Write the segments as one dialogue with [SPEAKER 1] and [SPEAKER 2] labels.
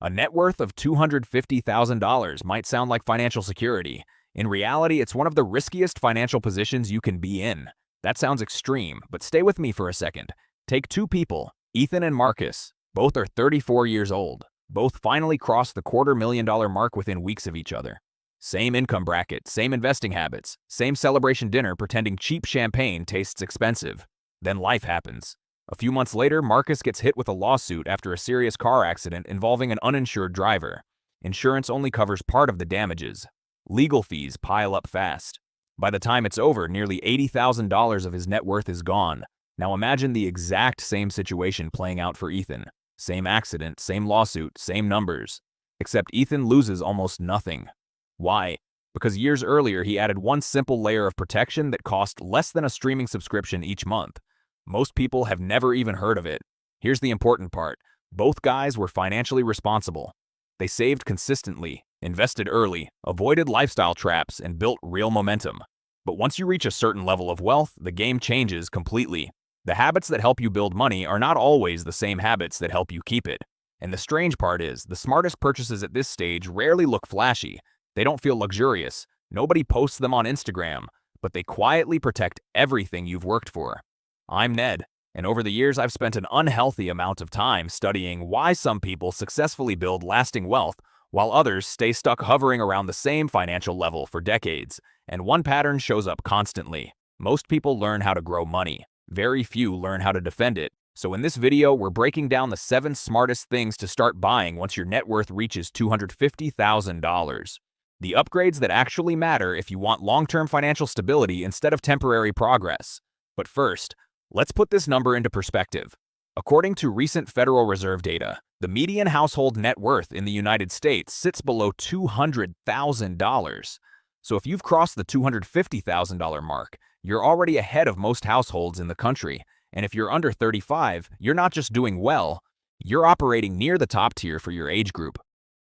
[SPEAKER 1] A net worth of $250,000 might sound like financial security. In reality, it's one of the riskiest financial positions you can be in. That sounds extreme, but stay with me for a second. Take two people, Ethan and Marcus. Both are 34 years old. Both finally crossed the $250,000 mark within weeks of each other. Same income bracket, same investing habits, same celebration dinner pretending cheap champagne tastes expensive. Then life happens. A few months later, Marcus gets hit with a lawsuit after a serious car accident involving an uninsured driver. Insurance only covers part of the damages. Legal fees pile up fast. By the time it's over, nearly $80,000 of his net worth is gone. Now imagine the exact same situation playing out for Ethan. Same accident, same lawsuit, same numbers. Except Ethan loses almost nothing. Why? Because years earlier he added one simple layer of protection that cost less than a streaming subscription each month. Most people have never even heard of it. Here's the important part. Both guys were financially responsible. They saved consistently, invested early, avoided lifestyle traps, and built real momentum. But once you reach a certain level of wealth, the game changes completely. The habits that help you build money are not always the same habits that help you keep it. And the strange part is, the smartest purchases at this stage rarely look flashy. They don't feel luxurious. Nobody posts them on Instagram, but they quietly protect everything you've worked for. I'm Ned, and over the years I've spent an unhealthy amount of time studying why some people successfully build lasting wealth while others stay stuck hovering around the same financial level for decades. And one pattern shows up constantly. Most people learn how to grow money. Very few learn how to defend it. So in this video, we're breaking down the 7 smartest things to start buying once your net worth reaches $250,000. The upgrades that actually matter if you want long-term financial stability instead of temporary progress. But first, let's put this number into perspective. According to recent Federal Reserve data, the median household net worth in the United States sits below $200,000. So if you've crossed the $250,000 mark, you're already ahead of most households in the country. And if you're under 35, you're not just doing well, you're operating near the top tier for your age group.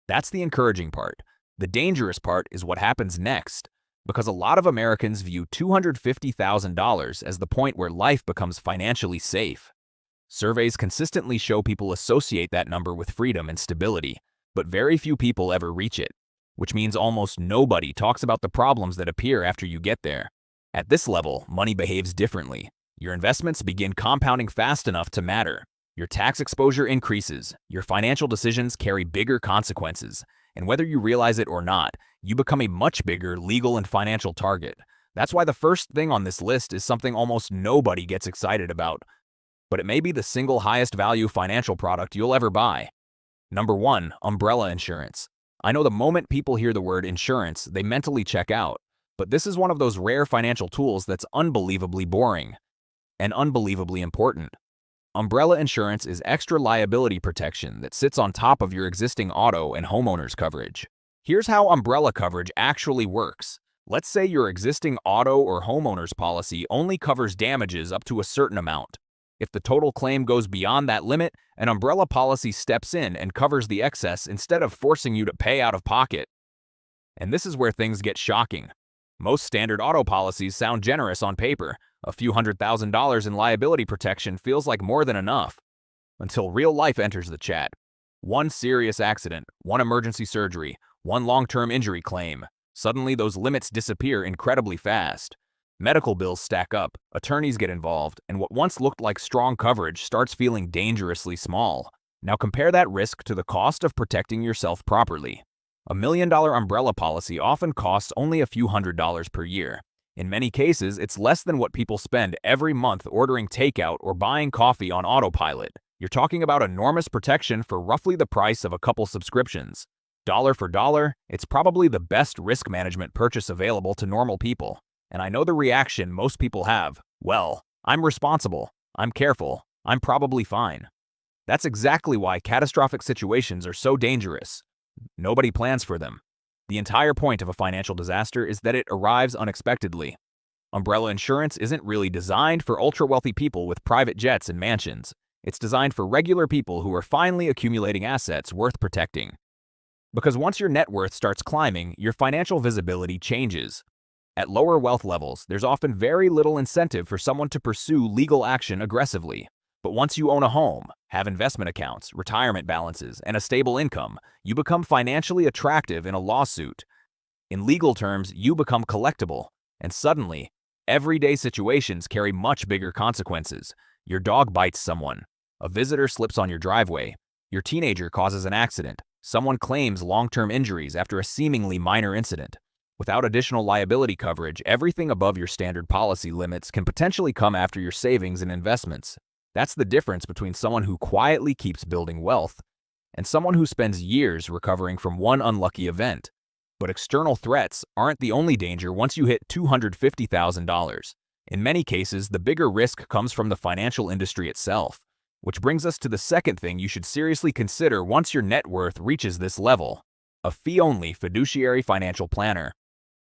[SPEAKER 1] That's the encouraging part. The dangerous part is what happens next. Because a lot of Americans view $250,000 as the point where life becomes financially safe. Surveys consistently show people associate that number with freedom and stability, but very few people ever reach it, which means almost nobody talks about the problems that appear after you get there. At this level, money behaves differently. Your investments begin compounding fast enough to matter. Your tax exposure increases, your financial decisions carry bigger consequences, and whether you realize it or not, you become a much bigger legal and financial target. That's why the first thing on this list is something almost nobody gets excited about. But it may be the single highest value financial product you'll ever buy. Number 1, umbrella insurance. I know the moment people hear the word insurance, they mentally check out. But this is one of those rare financial tools that's unbelievably boring and unbelievably important. Umbrella insurance is extra liability protection that sits on top of your existing auto and homeowners coverage. Here's how umbrella coverage actually works. Let's say your existing auto or homeowners policy only covers damages up to a certain amount. If the total claim goes beyond that limit, an umbrella policy steps in and covers the excess instead of forcing you to pay out of pocket. And this is where things get shocking. Most standard auto policies sound generous on paper. A few $100,000 in liability protection feels like more than enough. Until real life enters the chat. One serious accident, one emergency surgery, one long-term injury claim. Suddenly those limits disappear incredibly fast. Medical bills stack up, attorneys get involved, and what once looked like strong coverage starts feeling dangerously small. Now compare that risk to the cost of protecting yourself properly. A $1 million umbrella policy often costs only a few $100s per year. In many cases, it's less than what people spend every month ordering takeout or buying coffee on autopilot. You're talking about enormous protection for roughly the price of a couple subscriptions. Dollar for dollar, it's probably the best risk management purchase available to normal people. And I know the reaction most people have. Well, I'm responsible, I'm careful, I'm probably fine. That's exactly why catastrophic situations are so dangerous. Nobody plans for them. The entire point of a financial disaster is that it arrives unexpectedly. Umbrella insurance isn't really designed for ultra-wealthy people with private jets and mansions. It's designed for regular people who are finally accumulating assets worth protecting. Because once your net worth starts climbing, your financial visibility changes. At lower wealth levels, there's often very little incentive for someone to pursue legal action aggressively. But once you own a home, have investment accounts, retirement balances, and a stable income, you become financially attractive in a lawsuit. In legal terms, you become collectible, and suddenly, everyday situations carry much bigger consequences. Your dog bites someone, a visitor slips on your driveway, your teenager causes an accident, someone claims long-term injuries after a seemingly minor incident. Without additional liability coverage, everything above your standard policy limits can potentially come after your savings and investments. That's the difference between someone who quietly keeps building wealth and someone who spends years recovering from one unlucky event. But external threats aren't the only danger once you hit $250,000. In many cases, the bigger risk comes from the financial industry itself. Which brings us to the second thing you should seriously consider once your net worth reaches this level: a fee-only fiduciary financial planner.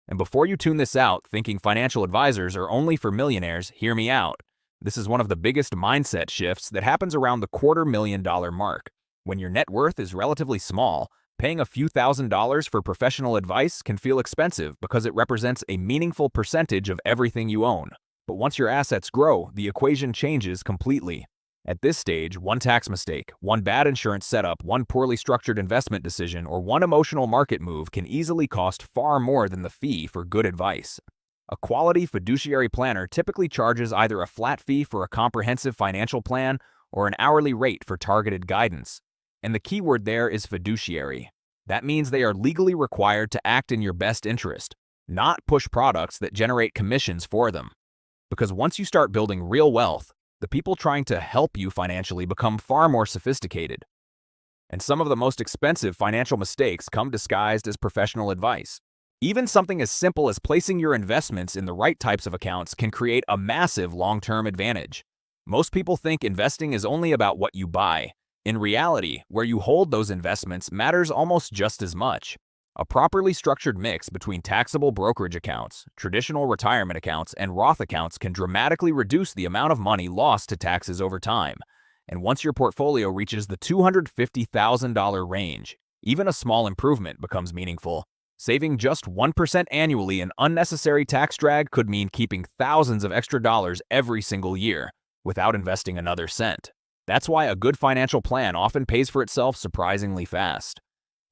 [SPEAKER 1] And before you tune this out thinking financial advisors are only for millionaires, hear me out. This is one of the biggest mindset shifts that happens around the $250,000 mark. When your net worth is relatively small, paying a few $1,000s for professional advice can feel expensive because it represents a meaningful percentage of everything you own. But once your assets grow, the equation changes completely. At this stage, one tax mistake, one bad insurance setup, one poorly structured investment decision, or one emotional market move can easily cost far more than the fee for good advice. A quality fiduciary planner typically charges either a flat fee for a comprehensive financial plan or an hourly rate for targeted guidance. And the key word there is fiduciary. That means they are legally required to act in your best interest, not push products that generate commissions for them. Because once you start building real wealth, the people trying to help you financially become far more sophisticated. And some of the most expensive financial mistakes come disguised as professional advice. Even something as simple as placing your investments in the right types of accounts can create a massive long-term advantage. Most people think investing is only about what you buy. In reality, where you hold those investments matters almost just as much. A properly structured mix between taxable brokerage accounts, traditional retirement accounts, and Roth accounts can dramatically reduce the amount of money lost to taxes over time. And once your portfolio reaches the $250,000 range, even a small improvement becomes meaningful. Saving just 1% annually in unnecessary tax drag could mean keeping thousands of extra dollars every single year without investing another cent. That's why a good financial plan often pays for itself surprisingly fast.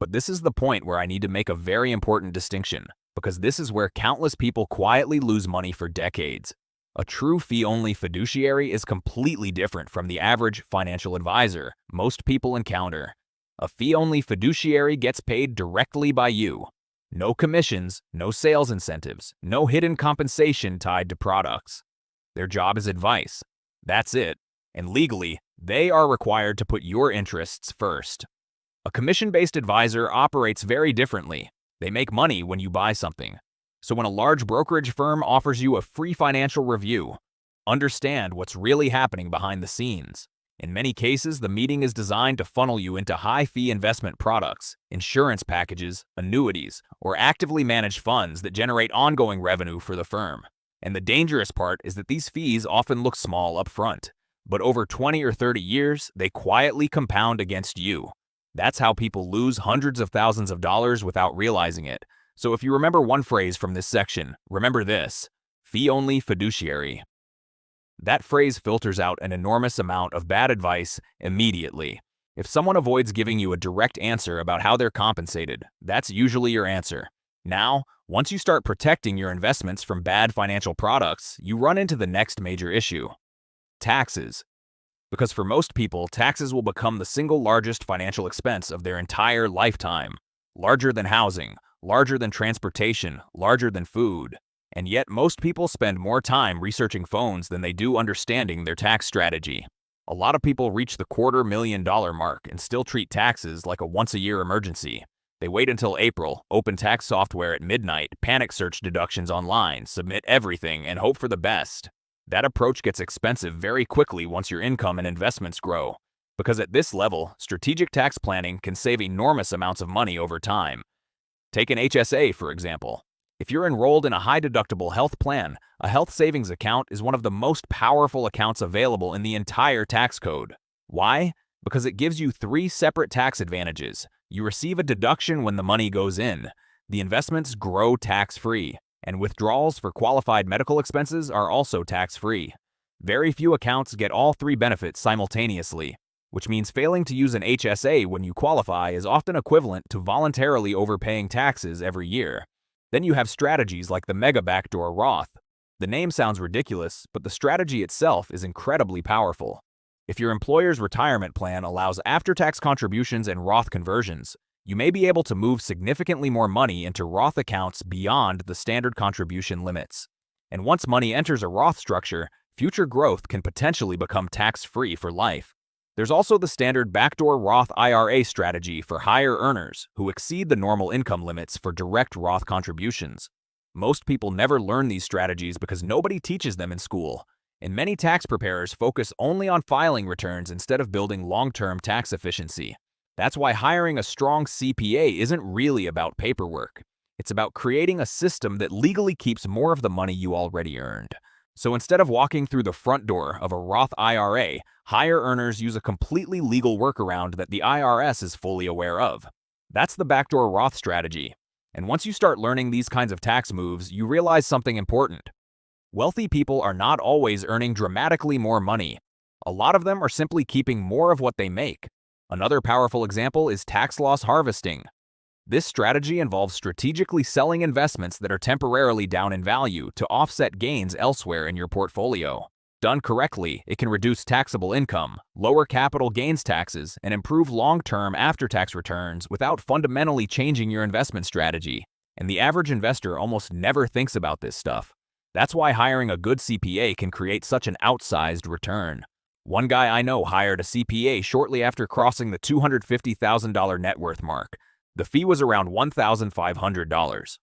[SPEAKER 1] But this is the point where I need to make a very important distinction, because this is where countless people quietly lose money for decades. A true fee-only fiduciary is completely different from the average financial advisor most people encounter. A fee-only fiduciary gets paid directly by you. No commissions, no sales incentives, no hidden compensation tied to products. Their job is advice. That's it. And legally, they are required to put your interests first. A commission-based advisor operates very differently. They make money when you buy something. So when a large brokerage firm offers you a free financial review, understand what's really happening behind the scenes. In many cases, the meeting is designed to funnel you into high-fee investment products, insurance packages, annuities, or actively managed funds that generate ongoing revenue for the firm. And the dangerous part is that these fees often look small up front, but over 20 or 30 years, they quietly compound against you. That's how people lose hundreds of thousands of dollars without realizing it. So if you remember one phrase from this section, remember this: fee-only fiduciary. That phrase filters out an enormous amount of bad advice immediately. If someone avoids giving you a direct answer about how they're compensated, that's usually your answer. Now, once you start protecting your investments from bad financial products, you run into the next major issue: taxes. Because for most people, taxes will become the single largest financial expense of their entire lifetime. Larger than housing, larger than transportation, larger than food. And yet most people spend more time researching phones than they do understanding their tax strategy. A lot of people reach the $250,000 mark and still treat taxes like a once-a-year emergency. They wait until April, open tax software at midnight, panic search deductions online, submit everything, and hope for the best. That approach gets expensive very quickly once your income and investments grow. Because at this level, strategic tax planning can save enormous amounts of money over time. Take an HSA, for example. If you're enrolled in a high-deductible health plan, a health savings account is one of the most powerful accounts available in the entire tax code. Why? Because it gives you 3 separate tax advantages. You receive a deduction when the money goes in. The investments grow tax-free. And withdrawals for qualified medical expenses are also tax-free. Very few accounts get all three benefits simultaneously, which means failing to use an HSA when you qualify is often equivalent to voluntarily overpaying taxes every year. Then you have strategies like the Mega Backdoor Roth. The name sounds ridiculous, but the strategy itself is incredibly powerful. If your employer's retirement plan allows after-tax contributions and Roth conversions, you may be able to move significantly more money into Roth accounts beyond the standard contribution limits. And once money enters a Roth structure, future growth can potentially become tax-free for life. There's also the standard backdoor Roth IRA strategy for higher earners who exceed the normal income limits for direct Roth contributions. Most people never learn these strategies because nobody teaches them in school, and many tax preparers focus only on filing returns instead of building long-term tax efficiency. That's why hiring a strong CPA isn't really about paperwork. It's about creating a system that legally keeps more of the money you already earned. So instead of walking through the front door of a Roth IRA, higher earners use a completely legal workaround that the IRS is fully aware of. That's the backdoor Roth strategy. And once you start learning these kinds of tax moves, you realize something important. Wealthy people are not always earning dramatically more money. A lot of them are simply keeping more of what they make. Another powerful example is tax loss harvesting. This strategy involves strategically selling investments that are temporarily down in value to offset gains elsewhere in your portfolio. Done correctly, it can reduce taxable income, lower capital gains taxes, and improve long-term after-tax returns without fundamentally changing your investment strategy. And the average investor almost never thinks about this stuff. That's why hiring a good CPA can create such an outsized return. One guy I know hired a CPA shortly after crossing the $250,000 net worth mark. The fee was around $1,500.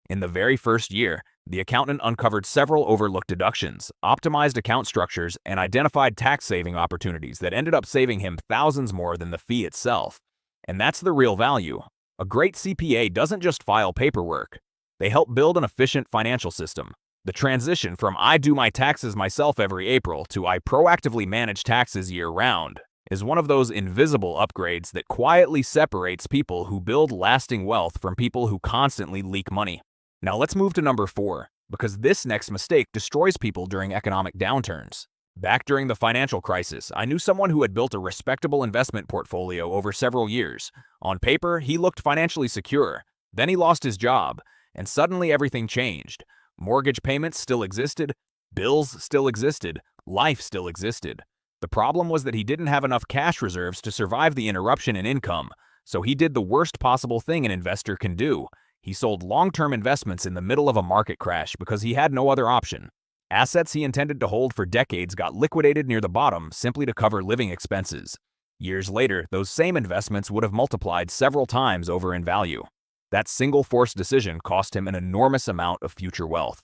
[SPEAKER 1] In the very first year, the accountant uncovered several overlooked deductions, optimized account structures, and identified tax-saving opportunities that ended up saving him thousands more than the fee itself. And that's the real value. A great CPA doesn't just file paperwork. They help build an efficient financial system. The transition from I do my taxes myself every April to I proactively manage taxes year-round is one of those invisible upgrades that quietly separates people who build lasting wealth from people who constantly leak money. Now let's move to number 4, because this next mistake destroys people during economic downturns. Back during the financial crisis, I knew someone who had built a respectable investment portfolio over several years. On paper, he looked financially secure. Then he lost his job, and suddenly everything changed. Mortgage payments still existed, bills still existed, life still existed. The problem was that he didn't have enough cash reserves to survive the interruption in income, so he did the worst possible thing an investor can do. He sold long-term investments in the middle of a market crash because he had no other option. Assets he intended to hold for decades got liquidated near the bottom simply to cover living expenses. Years later, those same investments would have multiplied several times over in value. That single forced decision cost him an enormous amount of future wealth.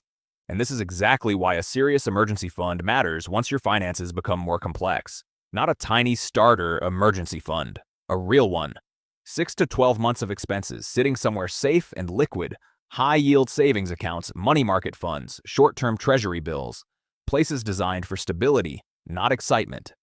[SPEAKER 1] And this is exactly why a serious emergency fund matters once your finances become more complex. Not a tiny starter emergency fund, a real one. 6 to 12 months of expenses sitting somewhere safe and liquid, high-yield savings accounts, money market funds, short-term treasury bills, places designed for stability, not excitement.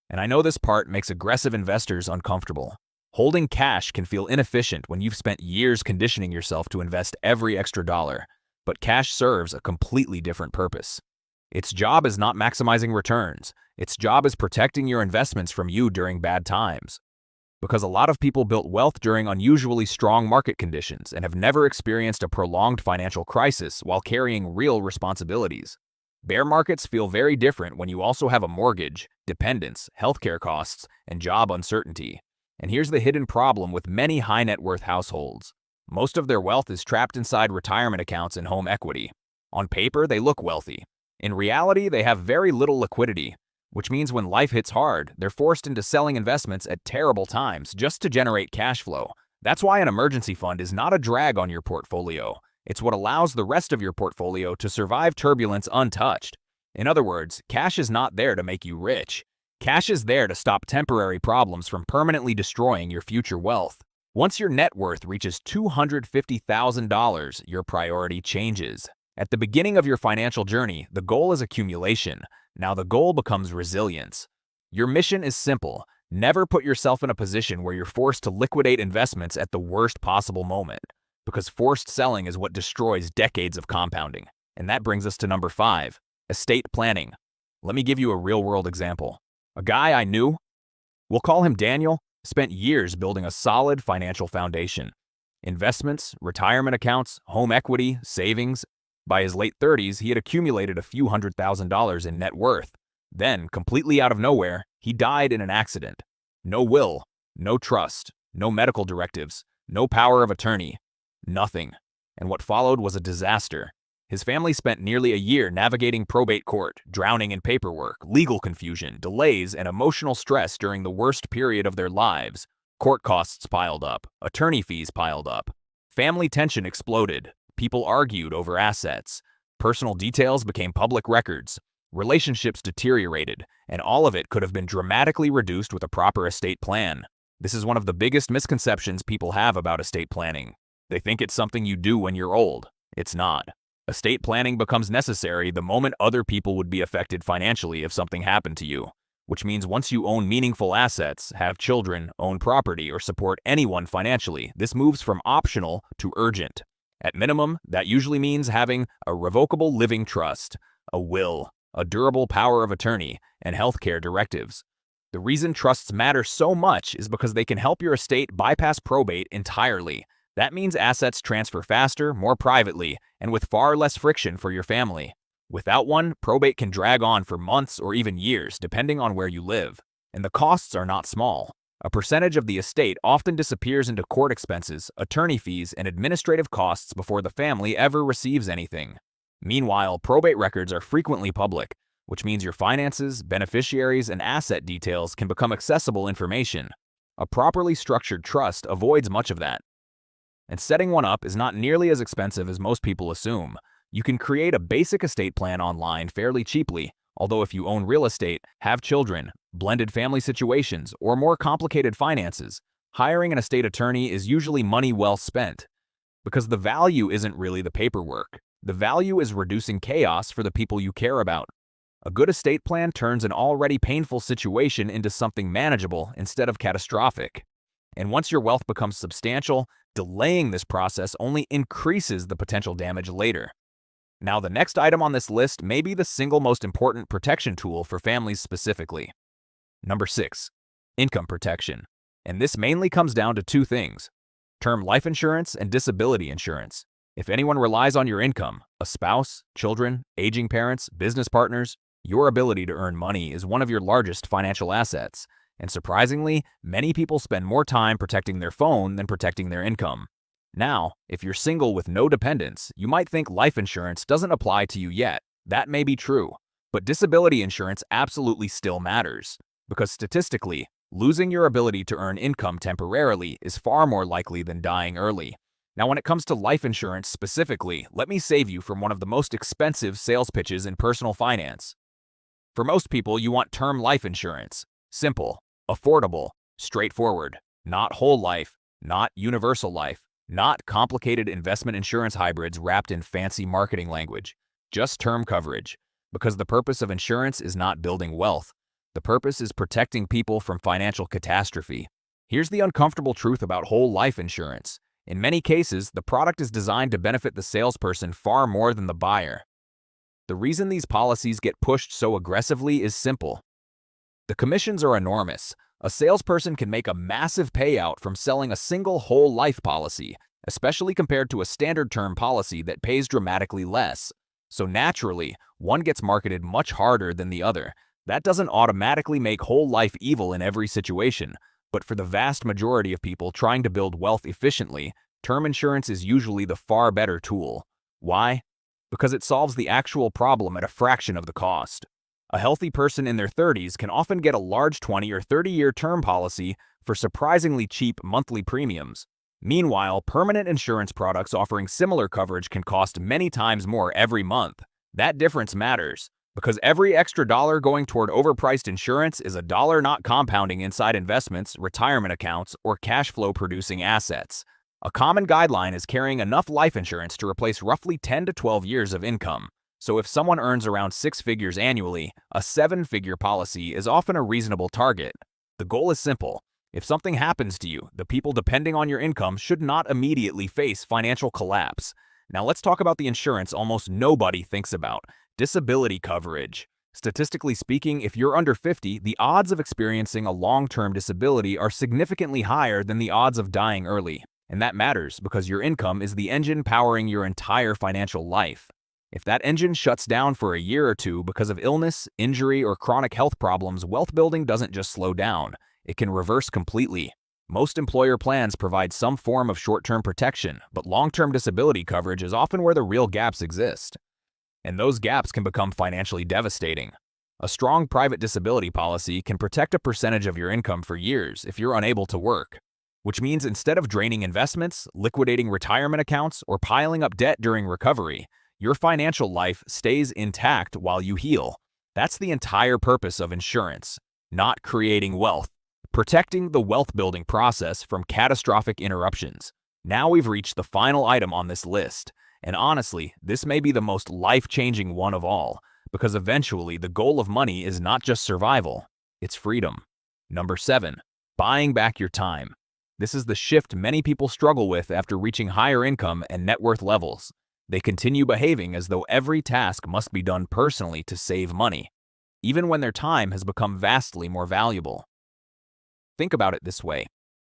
[SPEAKER 1] And I know this part makes aggressive investors uncomfortable. Holding cash can feel inefficient when you've spent years conditioning yourself to invest every extra dollar, but cash serves a completely different purpose. Its job is not maximizing returns. Its job is protecting your investments from you during bad times. Because a lot of people built wealth during unusually strong market conditions and have never experienced a prolonged financial crisis while carrying real responsibilities. Bear markets feel very different when you also have a mortgage, dependents, healthcare costs, and job uncertainty. And here's the hidden problem with many high net worth households. Most of their wealth is trapped inside retirement accounts and home equity. On paper, they look wealthy. In reality, they have very little liquidity, which means when life hits hard, they're forced into selling investments at terrible times just to generate cash flow. That's why an emergency fund is not a drag on your portfolio. It's what allows the rest of your portfolio to survive turbulence untouched. In other words, cash is not there to make you rich. Cash is there to stop temporary problems from permanently destroying your future wealth. Once your net worth reaches $250,000, your priority changes. At the beginning of your financial journey, the goal is accumulation. Now the goal becomes resilience. Your mission is simple. Never put yourself in a position where you're forced to liquidate investments at the worst possible moment, because forced selling is what destroys decades of compounding. And that brings us to number 5. Estate planning. Let me give you a real-world example. A guy I knew, we'll call him Daniel, spent years building a solid financial foundation. Investments, retirement accounts, home equity, savings. By his late 30s, he had accumulated a few $100,000 in net worth. Then, completely out of nowhere, he died in an accident. No will, no trust, no medical directives, no power of attorney, nothing. And what followed was a disaster. His family spent nearly a year navigating probate court, drowning in paperwork, legal confusion, delays, and emotional stress during the worst period of their lives. Court costs piled up, attorney fees piled up. Family tension exploded. People argued over assets. Personal details became public records. Relationships deteriorated, and all of it could have been dramatically reduced with a proper estate plan. This is one of the biggest misconceptions people have about estate planning. They think it's something you do when you're old. It's not. Estate planning becomes necessary the moment other people would be affected financially if something happened to you, which means once you own meaningful assets, have children, own property, or support anyone financially, this moves from optional to urgent. At minimum, that usually means having a revocable living trust, a will, a durable power of attorney, and healthcare directives. The reason trusts matter so much is because they can help your estate bypass probate entirely. That means assets transfer faster, more privately, and with far less friction for your family. Without one, probate can drag on for months or even years, depending on where you live. And the costs are not small. A percentage of the estate often disappears into court expenses, attorney fees, and administrative costs before the family ever receives anything. Meanwhile, probate records are frequently public, which means your finances, beneficiaries, and asset details can become accessible information. A properly structured trust avoids much of that. And setting one up is not nearly as expensive as most people assume. You can create a basic estate plan online fairly cheaply, although if you own real estate, have children, blended family situations, or more complicated finances, hiring an estate attorney is usually money well spent. Because the value isn't really the paperwork. The value is reducing chaos for the people you care about. A good estate plan turns an already painful situation into something manageable instead of catastrophic. And once your wealth becomes substantial, delaying this process only increases the potential damage later. Now, the next item on this list may be the single most important protection tool for families specifically. Number 6. Income protection. And this mainly comes down to two things: term life insurance and disability insurance. If anyone relies on your income, a spouse, children, aging parents, business partners, your ability to earn money is one of your largest financial assets. And surprisingly, many people spend more time protecting their phone than protecting their income. Now, if you're single with no dependents, you might think life insurance doesn't apply to you yet. That may be true, but disability insurance absolutely still matters, because statistically, losing your ability to earn income temporarily is far more likely than dying early. Now, when it comes to life insurance specifically, let me save you from one of the most expensive sales pitches in personal finance. For most people, you want term life insurance. Simple, affordable, straightforward, not whole life, not universal life, not complicated investment insurance hybrids wrapped in fancy marketing language, just term coverage. Because the purpose of insurance is not building wealth. The purpose is protecting people from financial catastrophe. Here's the uncomfortable truth about whole life insurance. In many cases, the product is designed to benefit the salesperson far more than the buyer. The reason these policies get pushed so aggressively is simple. The commissions are enormous. A salesperson can make a massive payout from selling a single whole life policy, especially compared to a standard term policy that pays dramatically less. So naturally, one gets marketed much harder than the other. That doesn't automatically make whole life evil in every situation, but for the vast majority of people trying to build wealth efficiently, term insurance is usually the far better tool. Why? Because it solves the actual problem at a fraction of the cost. A healthy person in their 30s can often get a large 20 or 30-year term policy for surprisingly cheap monthly premiums. Meanwhile, permanent insurance products offering similar coverage can cost many times more every month. That difference matters, because every extra dollar going toward overpriced insurance is a dollar not compounding inside investments, retirement accounts, or cash flow producing assets. A common guideline is carrying enough life insurance to replace roughly 10 to 12 years of income. So if someone earns around 6 figures annually, a 7-figure policy is often a reasonable target. The goal is simple. If something happens to you, the people depending on your income should not immediately face financial collapse. Now let's talk about the insurance almost nobody thinks about: Disability coverage. Statistically speaking, if you're under 50, the odds of experiencing a long-term disability are significantly higher than the odds of dying early. And that matters because your income is the engine powering your entire financial life. If that engine shuts down for a year or two because of illness, injury, or chronic health problems, wealth building doesn't just slow down, it can reverse completely. Most employer plans provide some form of short-term protection, but long-term disability coverage is often where the real gaps exist. And those gaps can become financially devastating. A strong private disability policy can protect a percentage of your income for years if you're unable to work, which means instead of draining investments, liquidating retirement accounts, or piling up debt during recovery, your financial life stays intact while you heal. That's the entire purpose of insurance, not creating wealth, protecting the wealth-building process from catastrophic interruptions. Now we've reached the final item on this list. And honestly, this may be the most life-changing one of all, because eventually the goal of money is not just survival, it's freedom. Number 7, buying back your time. This is the shift many people struggle with after reaching higher income and net worth levels. They continue behaving as though every task must be done personally to save money, even when their time has become vastly more valuable. Think about it this way.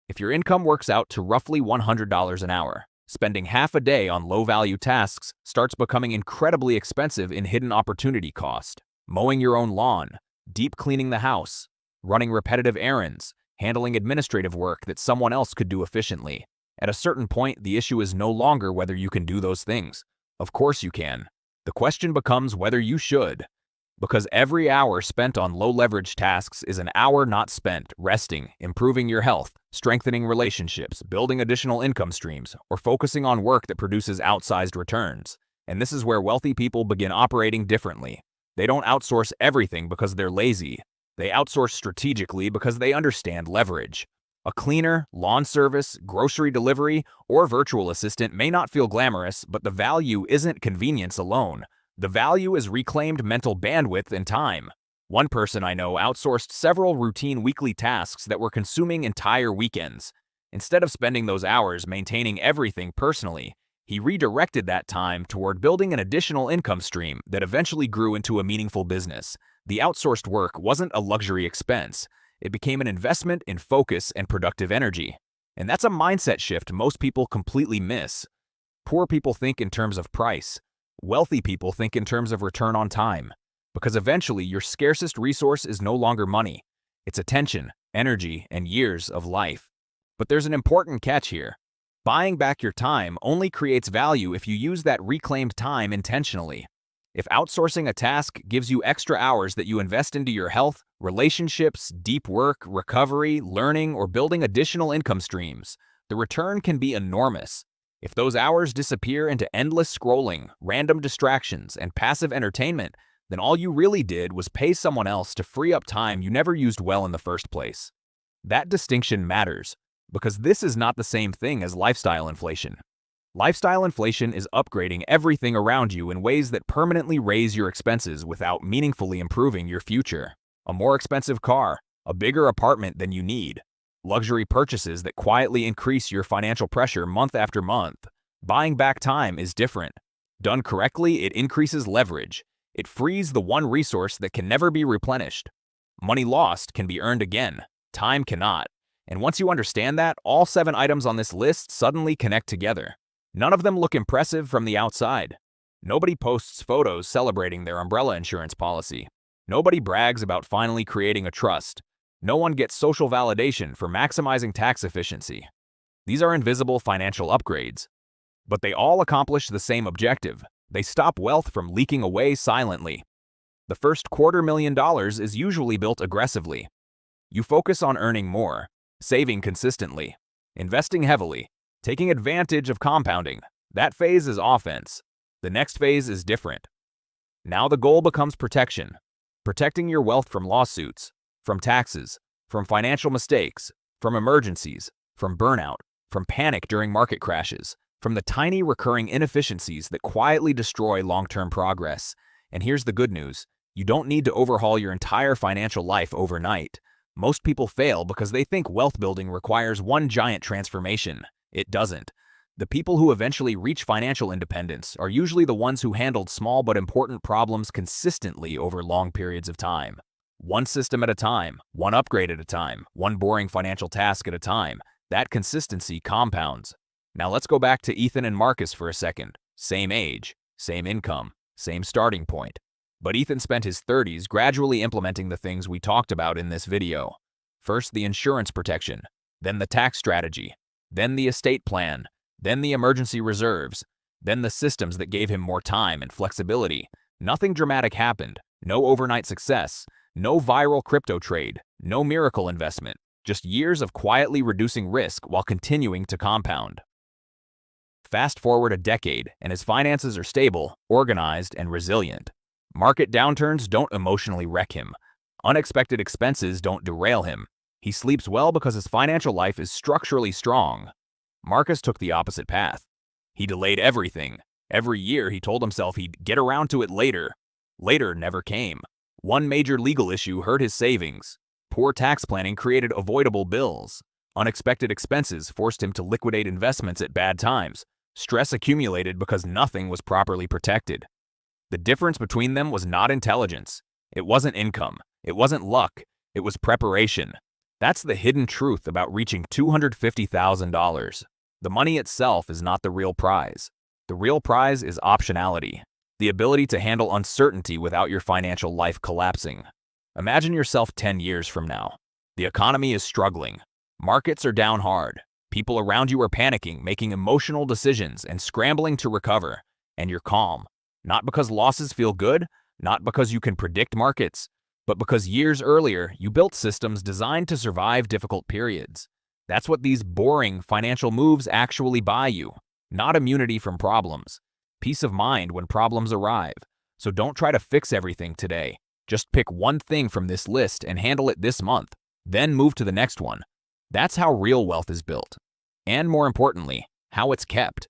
[SPEAKER 1] If your income works out to roughly $100 an hour, spending half a day on low-value tasks starts becoming incredibly expensive in hidden opportunity cost. Mowing your own lawn, deep cleaning the house, running repetitive errands, handling administrative work that someone else could do efficiently. At a certain point, the issue is no longer whether you can do those things. Of course you can. The question becomes whether you should. Because every hour spent on low-leverage tasks is an hour not spent resting, improving your health, strengthening relationships, building additional income streams, or focusing on work that produces outsized returns. And this is where wealthy people begin operating differently. They don't outsource everything because they're lazy. They outsource strategically because they understand leverage. A cleaner, lawn service, grocery delivery, or virtual assistant may not feel glamorous, but the value isn't convenience alone. The value is reclaimed mental bandwidth and time. One person I know outsourced several routine weekly tasks that were consuming entire weekends. Instead of spending those hours maintaining everything personally, he redirected that time toward building an additional income stream that eventually grew into a meaningful business. The outsourced work wasn't a luxury expense. It became an investment in focus and productive energy. And that's a mindset shift most people completely miss. Poor people think in terms of price. Wealthy people think in terms of return on time. Because eventually your scarcest resource is no longer money. It's attention, energy, and years of life. But there's an important catch here. Buying back your time only creates value if you use that reclaimed time intentionally. If outsourcing a task gives you extra hours that you invest into your health, relationships, deep work, recovery, learning, or building additional income streams, the return can be enormous. If those hours disappear into endless scrolling, random distractions, and passive entertainment, then all you really did was pay someone else to free up time you never used well in the first place. That distinction matters, because this is not the same thing as lifestyle inflation. Lifestyle inflation is upgrading everything around you in ways that permanently raise your expenses without meaningfully improving your future. A more expensive car, a bigger apartment than you need, luxury purchases that quietly increase your financial pressure month after month. Buying back time is different. Done correctly, it increases leverage. It frees the one resource that can never be replenished. Money lost can be earned again. Time cannot. And once you understand that, all 7 items on this list suddenly connect together. None of them look impressive from the outside. Nobody posts photos celebrating their umbrella insurance policy. Nobody brags about finally creating a trust. No one gets social validation for maximizing tax efficiency. These are invisible financial upgrades. But they all accomplish the same objective. They stop wealth from leaking away silently. The first $250,000 is usually built aggressively. You focus on earning more, saving consistently, investing heavily, taking advantage of compounding. That phase is offense. The next phase is different. Now the goal becomes protection. Protecting your wealth from lawsuits, from taxes, from financial mistakes, from emergencies, from burnout, from panic during market crashes, from the tiny recurring inefficiencies that quietly destroy long-term progress. And here's the good news. You don't need to overhaul your entire financial life overnight. Most people fail because they think wealth building requires one giant transformation. It doesn't. The people who eventually reach financial independence are usually the ones who handled small but important problems consistently over long periods of time. One system at a time, one upgrade at a time, one boring financial task at a time. That consistency compounds. Now let's go back to Ethan and Marcus for a second. Same age, same income, same starting point. But Ethan spent his 30s gradually implementing the things we talked about in this video. First, the insurance protection, then the tax strategy, then the estate plan, then the emergency reserves, then the systems that gave him more time and flexibility. Nothing dramatic happened, no overnight success, no viral crypto trade, no miracle investment, just years of quietly reducing risk while continuing to compound. Fast forward a decade, and his finances are stable, organized, and resilient. Market downturns don't emotionally wreck him. Unexpected expenses don't derail him. He sleeps well because his financial life is structurally strong. Marcus took the opposite path. He delayed everything. Every year he told himself he'd get around to it later. Later never came. One major legal issue hurt his savings. Poor tax planning created avoidable bills. Unexpected expenses forced him to liquidate investments at bad times. Stress accumulated because nothing was properly protected. The difference between them was not intelligence. It wasn't income. It wasn't luck. It was preparation. That's the hidden truth about reaching $250,000. The money itself is not the real prize. The real prize is optionality, the ability to handle uncertainty without your financial life collapsing. Imagine yourself 10 years from now. The economy is struggling. Markets are down hard. People around you are panicking, making emotional decisions, and scrambling to recover. And you're calm. Not because losses feel good, not because you can predict markets, but because years earlier you built systems designed to survive difficult periods. That's what these boring financial moves actually buy you. Not immunity from problems. Peace of mind when problems arrive. So don't try to fix everything today. Just pick one thing from this list and handle it this month. Then move to the next one. That's how real wealth is built. And more importantly, how it's kept.